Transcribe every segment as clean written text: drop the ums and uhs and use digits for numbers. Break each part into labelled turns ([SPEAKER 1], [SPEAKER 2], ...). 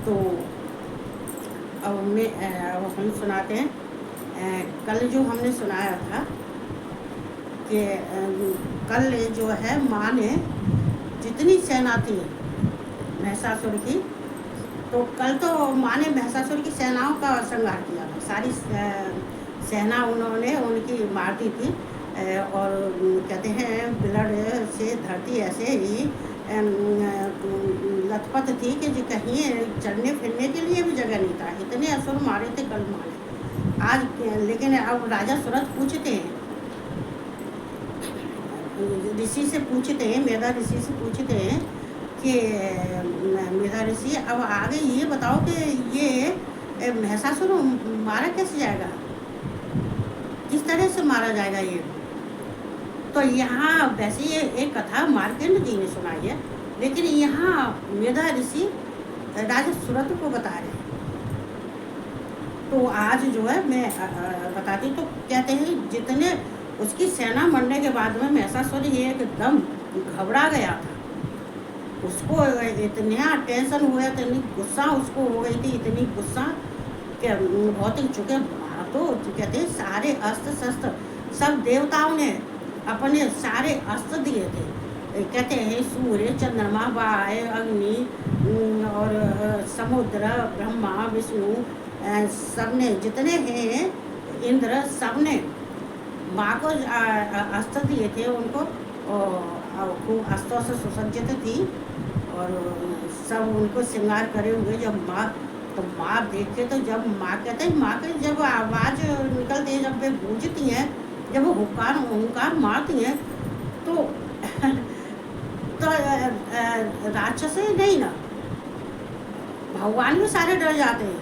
[SPEAKER 1] तो अब हम सुनाते हैं। कल जो हमने सुनाया था कि कल जो है माँ ने जितनी सेना थी महिषासुर की, तो कल तो माँ ने महिषासुर की सेनाओं का संहार किया था। सारी सेना उन्होंने उनकी मार दी थी। और कहते हैं ब्लड से धरती ऐसे ही लथपथ थी कि जो कहीं चलने फिरने के लिए भी जगह नहीं था। इतने असुर मारे थे कल माँ ने। आज लेकिन अब राजा सूरत पूछते हैं, ऋषि से पूछते हैं, मेधा ऋषि से पूछते हैं कि मेधा ऋषि अब आगे ये बताओ कि ये महिषासुर मारा कैसे जाएगा, किस तरह से मारा जाएगा ये। तो यहाँ वैसे ये एक कथा मार्कंडेय जी ने सुनाई है, लेकिन यहाँ मेधा ऋषि राजा सूरत को बता रहे हैं। तो आज जो है मैं बताती, तो कहते हैं जितने उसकी सेना मरने के बाद में महिषासुर एकदम घबरा गया था। उसको इतना टेंशन हुआ, इतनी गुस्सा उसको हो गई थी, इतनी गुस्सा कि बहुत ही चुके। तो कहते हैं सारे अस्त्र शस्त्र सब देवताओं ने अपने सारे अस्त्र दिए थे। कहते हैं सूर्य, चंद्रमा, वायु, अग्नि और समुद्र, ब्रह्मा, विष्णु, सबने जितने हैं, इंद्र, सबने माँ को अस्त्र दिए थे। उनको खूब अस्त्रों से सुसज्जित थी और सब उनको श्रृंगार करे हुए। जब माँ, तो माँ देखे, तो जब माँ कहते हैं, माँ के जब आवाज़ निकलती है, जब वे गूंजती हैं, जब वो हुंकार मारती हैं, तो तो राक्षस नहीं ना, भगवान भी सारे डर जाते हैं,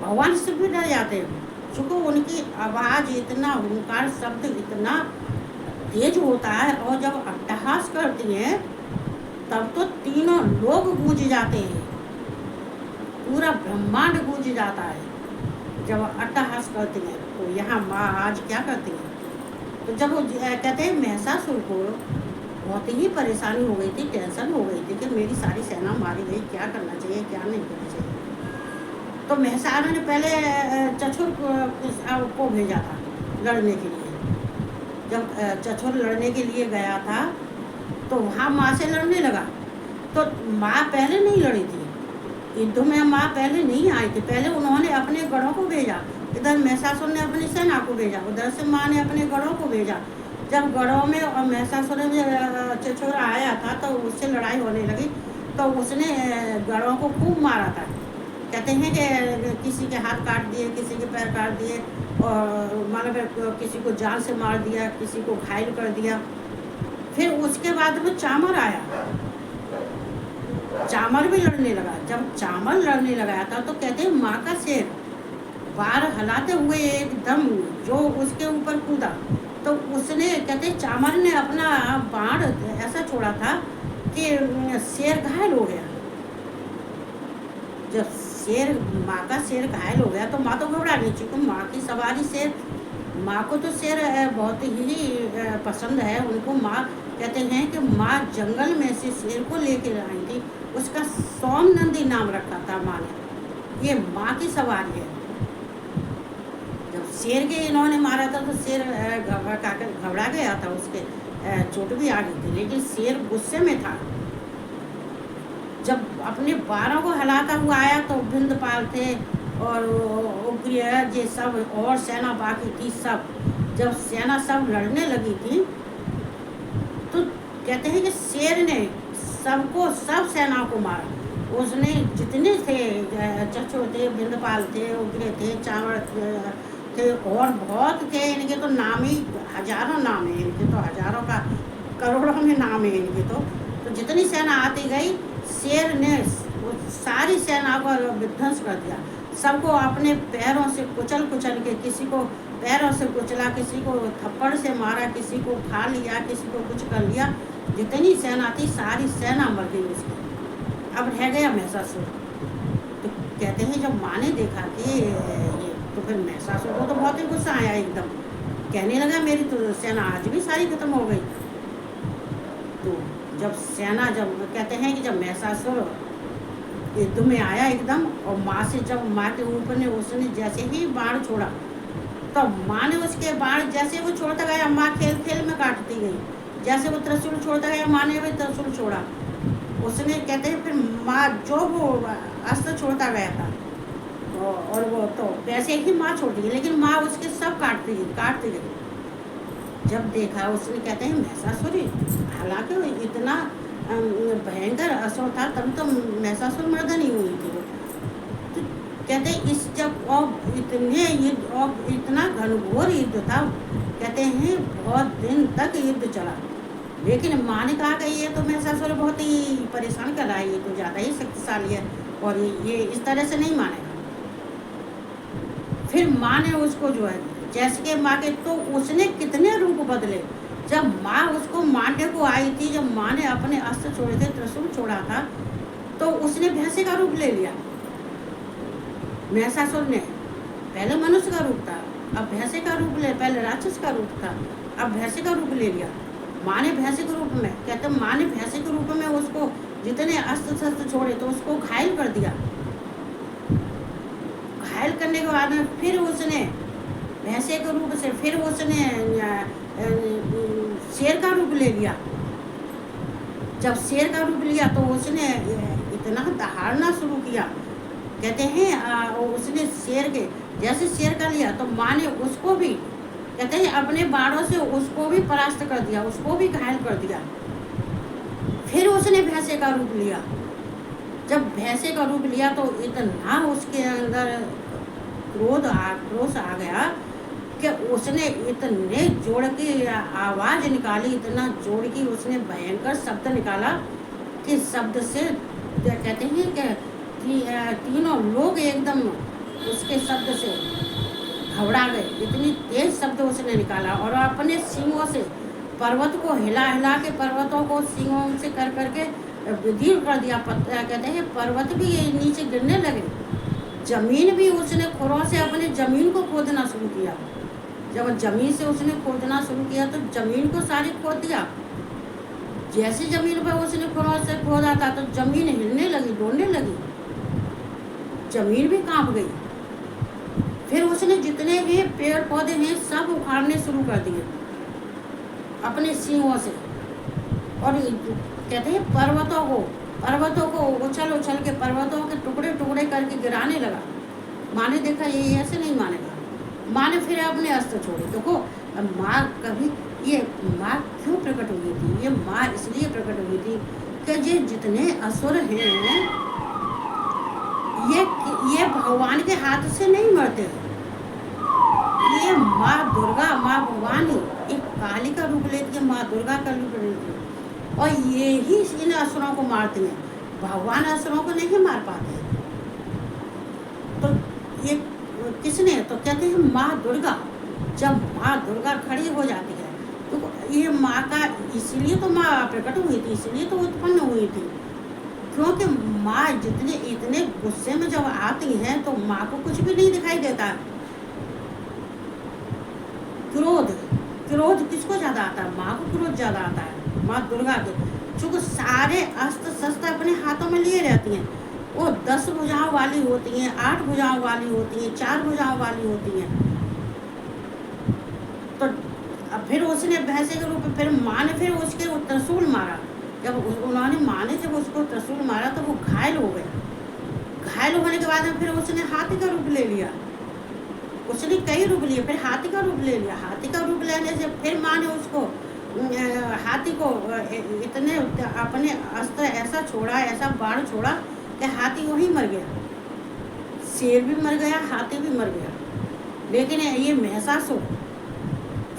[SPEAKER 1] भगवान से भी डर जाते हैं। चूँकि उनकी आवाज़ इतना, हुंकार शब्द इतना तेज होता है, और जब अट्टहास करती हैं तब तो तीनों लोग गूंज जाते हैं, पूरा ब्रह्मांड गूंज जाता है जब अट्टहास करती हैं। तो यहाँ माँ आज क्या करती हैं, तो जब वो कहते हैं महिषासुर को बहुत ही परेशानी हो गई थी, टेंशन हो गई थी कि मेरी सारी सेना मारी गई, क्या करना चाहिए क्या नहीं करना चाहिए। तो महिषासुर ने पहले चछुर को भेजा था लड़ने के लिए। जब चछुर लड़ने के लिए गया था तो वहाँ माँ से लड़ने लगा। तो माँ पहले नहीं लड़ी थी युद्ध में, माँ पहले नहीं आई थी। पहले उन्होंने अपने गढ़ों को भेजा, इधर महिषासुर ने अपनी सेना को भेजा, उधर से माँ ने अपने गढ़ों को भेजा। जब गढ़ों में और महिषासुर में चछुर आया था तो उससे लड़ाई होने लगी, तो उसने गढ़ों को खूब मारा था। कहते हैं कि किसी के हाथ काट दिए, किसी के पैर काट दिए, और मतलब किसी को जान से मार दिया, किसी को घायल कर दिया। फिर उसके बाद में चामर आया, चामर भी लड़ने लगा। जब चामर लड़ने लगा था तो कहते हैं माँ का शेर बार हलाते हुए एकदम जो उसके ऊपर कूदा, तो उसने, कहते चामर ने अपना बाण ऐसा छोड़ा था कि शेर घायल हो गया। जब शेर, माँ का शेर घायल हो गया तो माँ तो घबरा गई, क्योंकि माँ की सवारी शेर, माँ को तो शेर बहुत ही पसंद है उनको। माँ कहते हैं कि माँ जंगल में से शेर को लेकर आई थी, उसका सोमनंदी नाम रखा था माँ ने। ये माँ की सवारी है। जब शेर के इन्होंने मारा था तो शेर घबरा गया था, उसके चोट भी आ गई थी, लेकिन शेर गुस्से में था। जब अपने बारों को हिलाता हुआ आया तो बिंदपाल थे और उग्र ये सब और सेना बाकी थी सब। जब सेना सब लड़ने लगी थी तो कहते हैं कि शेर ने सबको, सब सेना को मारा। उसने जितने थे, चछुर थे, बिंदपाल थे, उग्र थे, चावड़ थे, और बहुत थे। इनके तो नाम ही हजारों नाम है इनके, तो हजारों का करोड़ों में नाम है इनके। तो जितनी सेना आती गई, शेर ने सारी सेना को विध्वंस कर दिया। सबको अपने पैरों से कुचल के, किसी को पैरों से कुचला, किसी को थप्पड़ से मारा, किसी को खा लिया, किसी को कुछ कर लिया। जितनी सेना थी सारी सेना मर गई उसकी। अब रह गया महिषासुर। तो कहते हैं जब माँ ने देखा कि ये, तो फिर महिषासुर को तो बहुत ही गुस्सा आया एकदम। कहने लगा मेरी तो सेना आज भी सारी खत्म हो गई। तो जब सेना, जब कहते हैं कि जब महिषासुर युद्ध में आया एकदम, और माँ से जब माँ के ऊपर ने उसने जैसे ही बाण छोड़ा, तो माँ ने उसके बाण जैसे वो छोड़ता गया, माँ खेल खेल में काटती गई। जैसे वो त्रिशूल छोड़ता गया, माँ ने भी त्रिशूल छोड़ा। उसने कहते हैं फिर माँ जो वो अस्त्र छोड़ता गया था, और वो तो वैसे ही माँ छोड़ती गई, लेकिन माँ उसके सब काटती गई। जब देखा उसने, कहते हैं महिषासुर, हालांकि वो इतना भयंकर असुर था, तब तो महिषासुर मर्दन ही हुई थी वो। तो कहते हैं इस जब और इतने युद्ध और इतना घनघोर युद्ध था, कहते हैं बहुत दिन तक युद्ध चला। लेकिन माँ ने कहा कि ये तो महिषासुर बहुत ही परेशान कर रहा है, ये तो ज़्यादा ही शक्तिशाली है और ये इस तरह से नहीं मानेगा। फिर माँ ने उसको जो है जैसे कि माँ के, तो उसने कितने रूप बदले। जब माँ उसको मारने को आई थी, जब माँ ने अपने अस्त्र छोड़े थे, त्रिशूल छोड़ा था, तो उसने भैंसे का रूप ले लिया। महिषासुर ने पहले मनुष्य का रूप था, अब भैंसे का रूप ले, पहले राक्षस का रूप था, अब भैंसे का रूप ले लिया। माँ ने भैंसे के रूप में, कहते माँ ने भैंसे के रूप में उसको जितने अस्त्र शस्त्र छोड़े तो उसको घायल कर दिया। घायल करने के बाद में फिर उसने भैंसे के रूप से फिर उसने शेर का रूप ले लिया। जब शेर का रूप लिया तो उसने इतना दहाड़ना शुरू किया। कहते हैं उसने शेर के जैसे शेर का लिया तो माँ ने उसको भी, कहते हैं अपने बाणों से उसको भी परास्त कर दिया, उसको भी घायल कर दिया। फिर उसने भैंसे का रूप लिया। जब भैंसे का रूप लिया तो इतना उसके अंदर क्रोध आ गया कि उसने इतने जोड़ की आवाज़ निकाली, इतना जोड़ की उसने भयंकर शब्द निकाला कि शब्द से कहते हैं कि तीनों लोग एकदम उसके शब्द से घबरा गए। इतनी तेज शब्द उसने निकाला और अपने सींगों से पर्वत को हिला हिला के, पर्वतों को सींगों से कर करके विदीर्ण कर दिया। कहते हैं पर्वत भी नीचे गिरने लगे, जमीन भी उसने खुरों से अपने जमीन को खोदना शुरू किया। जब जमीन से उसने खोदना शुरू किया तो जमीन को सारी खोद दिया। जैसे जमीन पर उसने खुरों से खोदा था तो जमीन हिलने लगी, डोलने लगी, जमीन भी कांप गई। फिर उसने जितने भी पेड़ पौधे हैं सब उखाड़ने शुरू कर दिए अपने सींगों से, और कहते हैं पर्वतों को उछल उछल के पर्वतों के टुकड़े टुकड़े करके गिराने लगा। माँ ने देखा ये ऐसे नहीं मानेगा। माँ ने फिर अपने अस्त्र छोड़े। देखो माँ कभी, ये माँ क्यों प्रकट हुई थी? ये माँ इसलिए प्रकट हुई थी कि ये जितने असुर हैं ये भगवान के हाथ से नहीं मरते। ये माँ दुर्गा, माँ भवानी एक काली का रूप लेती है, माँ दुर्गा का रूप लेती है, और ये ही इन असुरों को मारती हैं। भगवान असुरों को नहीं मार पाते। तो ये किसने? तो कहते हैं माँ दुर्गा। जब माँ दुर्गा खड़ी हो जाती है तो ये माँ का, इसीलिए तो माँ प्रकट हुई थी, इसीलिए तो उत्पन्न हुई थी, क्योंकि माँ इतने गुस्से में जब आती हैं तो माँ को कुछ भी नहीं दिखाई देता। क्रोध किसको ज़्यादा आता है? माँ को क्रोध ज़्यादा आता है, माँ दुर्गा के, चूँकि सारे अस्त्र शस्त्र अपने हाथों में लिए रहती हैं। वो 10 भुजाओं वाली होती हैं, 8 भुजाओं वाली होती हैं, 4 भुजाओं वाली होती हैं। तो फिर उसने भैंसे के रूप में, फिर माँ ने फिर उसके त्रिशूल मारा। जब उन्होंने माँ ने जब उसको त्रिशूल मारा तो वो घायल हो गया। घायल होने के बाद में फिर उसने हाथी का रूप ले लिया। उसने कई रूप लिए, फिर हाथी का रूप ले लिया। हाथी का रूप लेने से फिर माँ ने उसको हाथी को इतने अपने अस्त्र ऐसा छोड़ा, ऐसा बाण छोड़ा कि हाथी वहीं मर गया। शेर भी मर गया, हाथी भी मर गया। लेकिन ये महिषासुर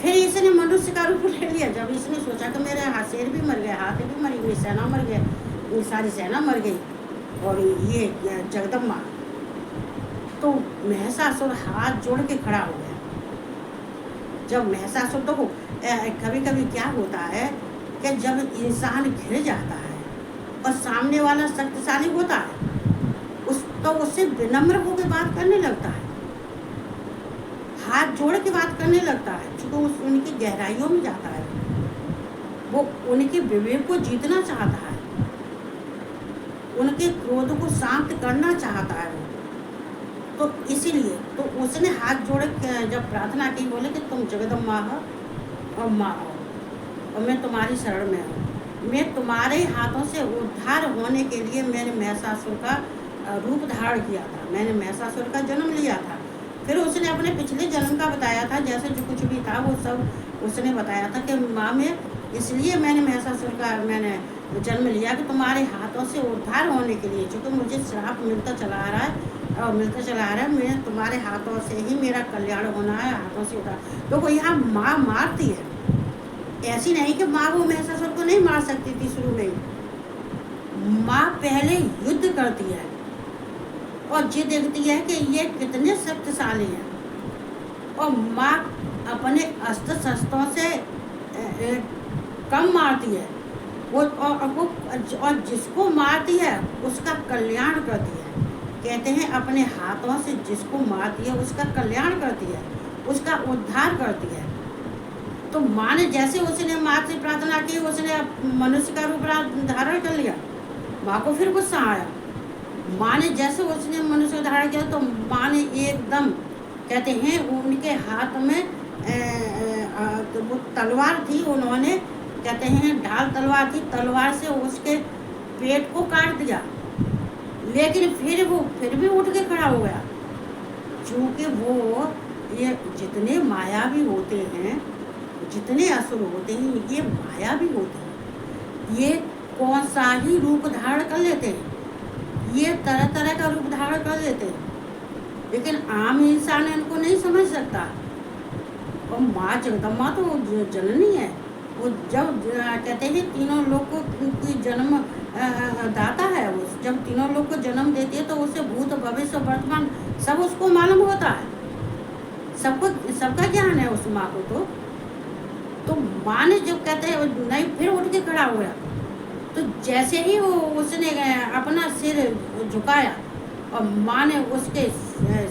[SPEAKER 1] फिर इसने मनुष्य का रूप ले लिया। जब इसने सोचा कि मेरे शेर भी मर गया, हाथी भी मर गई, सेना मर गया, सारी सेना मर गई, और ये जगदम्बा, तो महिषासुर हाथ जोड़ के खड़ा हो गया। जब महिषासुर, तो कभी कभी क्या होता है कि जब इंसान घिर जाता है और सामने वाला शक्तिशाली होता है तो उससे विनम्र होकर बात करने लगता है, हाथ जोड़ के बात करने लगता है, क्योंकि उनकी गहराइयों में जाता है, वो उनके विवेक को जीतना चाहता है, उनके क्रोध को शांत करना चाहता है वो। तो इसीलिए तो उसने हाथ जोड़ के जब प्रार्थना की, बोले कि तुम जगदम्बा हो और माँ हो, और मैं तुम्हारी शरण में हूँ। मैं तुम्हारे हाथों से उद्धार होने के लिए मैंने महिषासुर का रूप धारण किया था, मैंने महिषासुर का जन्म लिया था। फिर उसने अपने पिछले जन्म का बताया था, जैसे जो कुछ भी था वो सब उसने बताया था कि माँ में इसलिए मैंने महिषासुर का मैंने जन्म लिया कि तुम्हारे हाथों से उद्धार होने के लिए, चूँकि मुझे श्राप मिलता चला आ रहा है और मिलता चला आ रहा है, मैं तुम्हारे हाथों से ही मेरा कल्याण होना है, हाथों से उद्धार। तो वो यहाँ माँ मारती है, ऐसी नहीं कि माँ वो महिषासुर को नहीं मार सकती थी शुरू में। माँ पहले युद्ध करती है और ये देखती है कि ये कितने शक्तिशाली हैं, और माँ अपने अस्त्र शस्त्रों से कम मारती है वो, और जिसको मारती है उसका कल्याण करती है। कहते हैं अपने हाथों से जिसको मारती है उसका कल्याण करती है, उसका उद्धार करती है। तो माँ ने जैसे उसने माँ से प्रार्थना की, उसने मनुष्य का रूप धारण कर लिया। माँ को फिर गुस्सा आया। माँ ने जैसे उसने मनुष्य धारण किया तो माँ ने एकदम, कहते हैं उनके हाथ में तो वो तलवार थी, उन्होंने कहते हैं ढाल तलवार थी, तलवार से उसके पेट को काट दिया। लेकिन फिर भी उठ के खड़ा हो गया, क्योंकि वो ये जितने मायावी होते हैं, जितने असुर होते हैं, ये मायावी होते हैं। ये कौन सा ही रूप धारण कर लेते हैं, ये तरह तरह का रूप धारण कर लेते हैं, लेकिन आम इंसान इनको नहीं समझ सकता। और माँ जगदम्बा तो जननी है, वो जब कहते हैं तीनों लोग को की जन्म दाता है, वो जब तीनों लोग को जन्म देती है तो उसे भूत भविष्य वर्तमान सब उसको मालूम होता है, सबका ज्ञान है उस माँ को। तो माँ ने जब कहते हैं नहीं, फिर उठ के खड़ा हुआ, तो जैसे ही वो उसने अपना सिर झुकाया और माँ ने उसके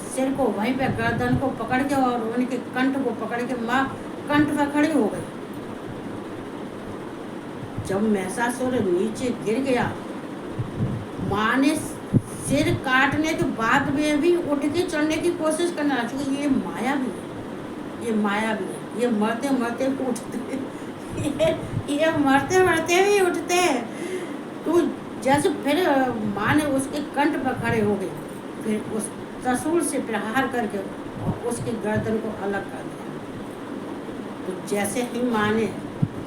[SPEAKER 1] सिर को वहीं पे गर्दन को पकड़ के और उनके कंठ को पकड़ के माँ कंठ पर खड़ी हो गई। जब महिषासुर नीचे गिर गया, माँ ने सिर काटने के बाद में भी उठ के चढ़ने की कोशिश करना, क्योंकि ये माया भी है, ये माया भी है, ये मरते मरते उठते ये मरते मरते भी उठते हैं। तो जैसे फिर माँ ने उसके कंठ पर खड़े हो गए, फिर उस त्रिशूल से प्रहार करके और उसकी गर्दन को अलग कर दिया। तो जैसे ही माँ ने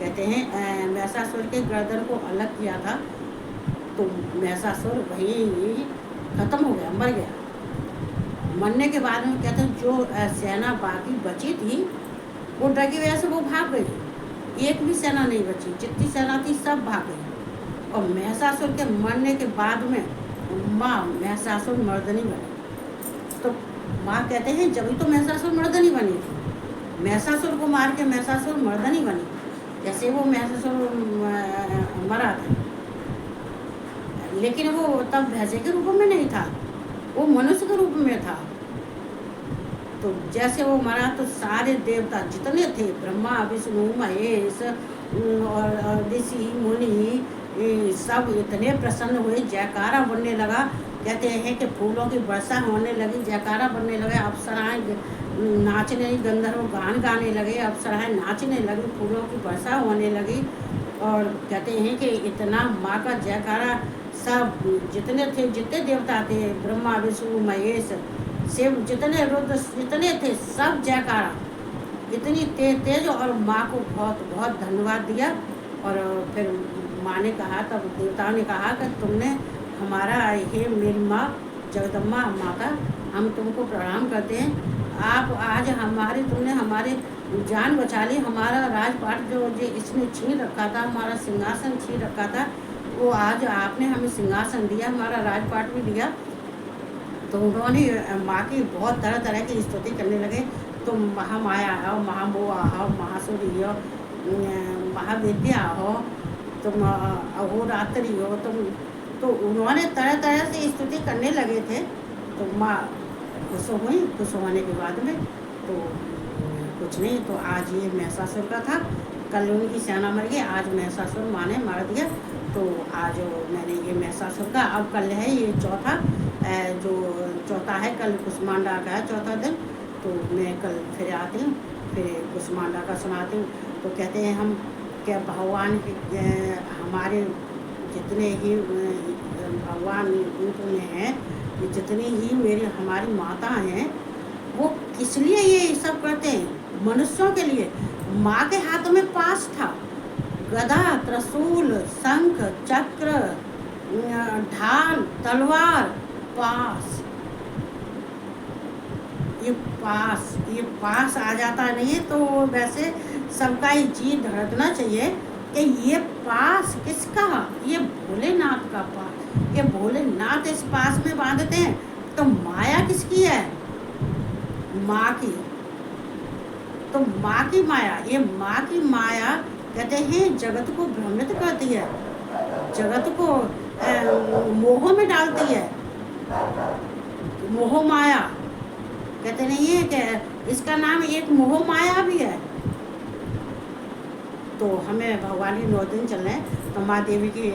[SPEAKER 1] कहते हैं महिषासुर के गर्दन को अलग किया था, तो महिषासुर वहीं खत्म हो गया, मर गया। मरने के बाद में कहते हैं जो सेना बाकी बची थी वो डर की वजह से वो भाग गई, एक भी सेना नहीं बची, जितनी सेना थी सब भाग गई। और महिषासुर के मरने के बाद में माँ महिषासुर मर्दनी बनी। तो माँ कहते हैं जब तो महिषासुर मर्दनी बनी थी, महिषासुर को मार के महिषासुर मर्दनी बनी, जैसे वो महिषासुर मरा था। लेकिन वो तब भैंसे के रूप में नहीं था, वो मनुष्य के रूप में था। तो जैसे वो मरा तो सारे देवता जितने थे, ब्रह्मा विष्णु महेश और ऋषि मुनि सब इतने प्रसन्न हुए, जयकारा बनने लगा। कहते हैं कि फूलों की वर्षा होने लगी, जयकारा बनने लगे, अप्सराएं नाचने, गंधर्व गान गाने लगे, अप्सराएं नाचने लगी, फूलों की वर्षा होने लगी। और कहते हैं कि इतना माँ का जयकारा, सब जितने थे, जितने देवता थे, ब्रह्मा विष्णु महेश शिव जितने रुद्र जितने थे, सब जयकारा इतनी तेज। और माँ को बहुत बहुत धन्यवाद दिया। और फिर माँ ने कहा, तब देवताओं ने कहा कि तुमने हमारा, हे मेरी माँ जगदम्बा माता, हम तुमको प्रणाम करते हैं। आप आज तुमने हमारी जान बचा ली। हमारा राजपाट जो इसने छीन रखा था, हमारा सिंहासन छीन रखा था, वो आज आपने हमें सिंहासन दिया, हमारा राजपाट भी दिया। तो उन्होंने माँ की बहुत तरह तरह की स्तुति करने लगे। तुम महामाया हो, महामोआ हो, महासूरी हो, महाविद्या हो, तुम अहोरात्रि हो, तुम। तो उन्होंने तरह तरह से स्तुति करने लगे थे। तो माँ खुश हुई। खुश होने के बाद में तो कुछ नहीं, तो आज ये महिषासुर का था। कल उनकी सेना मर गई, आज महिषासुर माँ ने मार दिया। तो आज मैंने ये महिषासुर का, अब कल है ये चौथा, जो चौथा है, कल कुष्मांडा का है चौथा दिन। तो मैं कल फिर आती हूँ, फिर कुष्मांडा का सुनाती हूँ। तो कहते हैं हम क्या भगवान के हमारे जितने ही भगवान रूप में हैं, ये जितनी ही मेरी हमारी माता हैं, वो किस लिए ये सब करते हैं? मनुष्यों के लिए। माँ के हाथों में पास था, गदा, त्रिशूल, शंख, चक्र, ढाल, तलवार, पास। ये पास आ जाता नहीं है तो वैसे सबका ही जी धड़कना चाहिए कि ये पास किसका? ये भोलेनाथ का पास। ये भोलेनाथ इस पास में बांधते हैं। तो माया किसकी है? माँ की। तो माँ की माया, ये माँ की माया कहते हैं जगत को भ्रमित करती है, जगत को मोह में डालती है। मोह माया कहते नहीं है कि इसका नाम एक मोह माया भी है। तो हमें भगवान के 9 दिन चल रहे हैं, तो माँ देवी की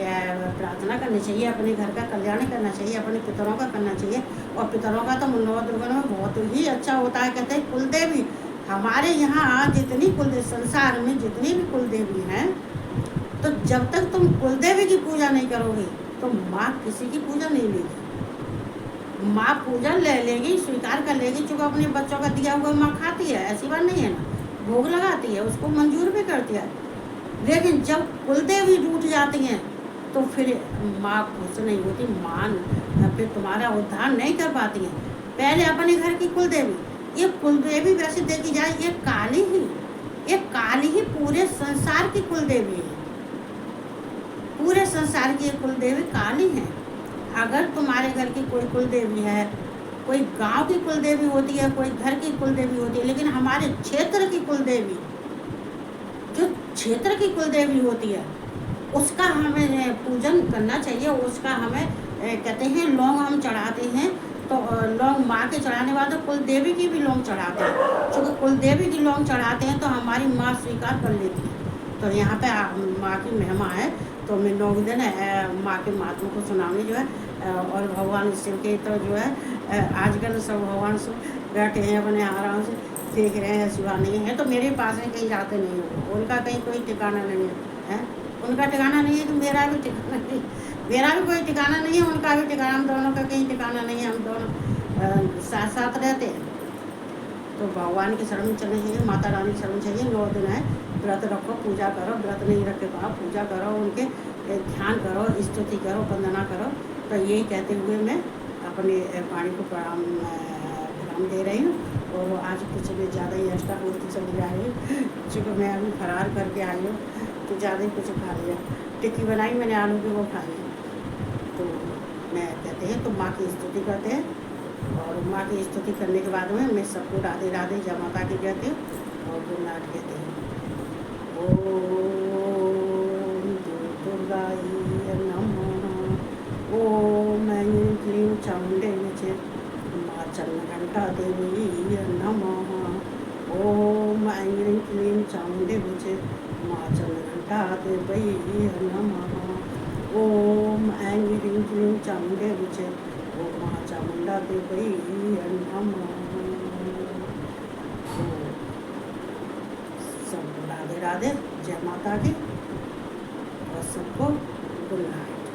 [SPEAKER 1] प्रार्थना करनी चाहिए, अपने घर का कल्याण करना चाहिए, अपने पितरों का करना चाहिए। और पितरों का तो 9 दुर्गों में बहुत ही अच्छा होता है। कहते हैं कुलदेवी, हमारे यहाँ जितनी संसार में जितनी भी कुलदेवी हैं, तो जब तक तुम कुलदेवी की पूजा नहीं करोगे तो माँ किसी की पूजा नहीं लेगी। माँ पूजा ले लेगी, स्वीकार कर लेगी, चूँकि अपने बच्चों का दिया हुआ माँ खाती है, ऐसी बात नहीं है ना, भोग लगाती है, उसको मंजूर भी करती है। लेकिन जब कुलदेवी टूट जाती हैं तो फिर माँ खुश नहीं होती, माँ फिर तुम्हारा उद्धार नहीं कर पाती है। पहले अपने घर की कुलदेवी, ये कुलदेवी वैसे देखी जाए ये काली ही पूरे संसार की कुलदेवी है। पूरे संसार की कुलदेवी काली है। अगर तुम्हारे घर की कोई कुलदेवी है, कोई गांव की कुलदेवी होती है, कोई घर की कुलदेवी होती है, लेकिन हमारे क्षेत्र की कुलदेवी, जो क्षेत्र की कुलदेवी होती है, उसका हमें पूजन करना चाहिए। उसका हमें कहते हैं लौंग हम चढ़ाते हैं, तो लौंग माँ के चढ़ाने बाद तो कुलदेवी की भी लौंग चढ़ाते हैं। क्योंकि कुलदेवी की लौंग चढ़ाते हैं तो हमारी माँ स्वीकार कर लेती है। तो यहाँ पे माँ की महिमा है। तो मैं 9 दिन माँ के महात्मा को सुनाऊंगी जो है। और भगवान शिव के तो जो है आजकल सब भगवान शिव बैठे हैं अपने आराम से देख रहे हैं, शिवा नहीं है तो मेरे पास में कहीं जाते नहीं हो, उनका कहीं कोई ठिकाना नहीं है, उनका ठिकाना नहीं है तो मेरा भी ठिकाना नहीं, मेरा भी कोई ठिकाना नहीं है, उनका भी ठिकाना, हम दोनों का कहीं ठिकाना नहीं है, हम दोनों साथ साथ रहते हैं। तो भगवान की शरण चलनी चाहिए, माता रानी की शरण चाहिए। 9 दिन है, व्रत रखो, पूजा करो, व्रत नहीं रखे तो आप पूजा करो, उनके ध्यान करो, स्तुति करो, वंदना करो। तो यही कहते हुए मैं अपने वाणी को विराम दे रही हूँ। और आज कुछ भी ज़्यादा ही एक्स्ट्रा होती चली जा रही है, चूँकि मैं अभी फरार करके आई हूँ तो ज़्यादा ही कुछ खा लिया। टिक्की बनाई मैंने आलू की, वो खाई। तो मैं कहते हैं तो माँ की स्तुति करते हैं, और माँ की स्तुति करने के बाद में मैं सबको राधे राधे जय माता की कहती हूँ और गुड नाइट कहते हैं। ओम दुर्गाय नमः। ओम ऐं क्लीं चामुण्डै च माँ चंद्रघंटा देवी नमः। ओम ऐं क्लीं चामुण्डै च माँ चंद्रघंटा देवी नमः। ओम ऐं क्लीं चामुण्डै च ओम माँ चामुंडा देवी नमः। सब राधे राधे जय माता की, और सबको गुड नाइट।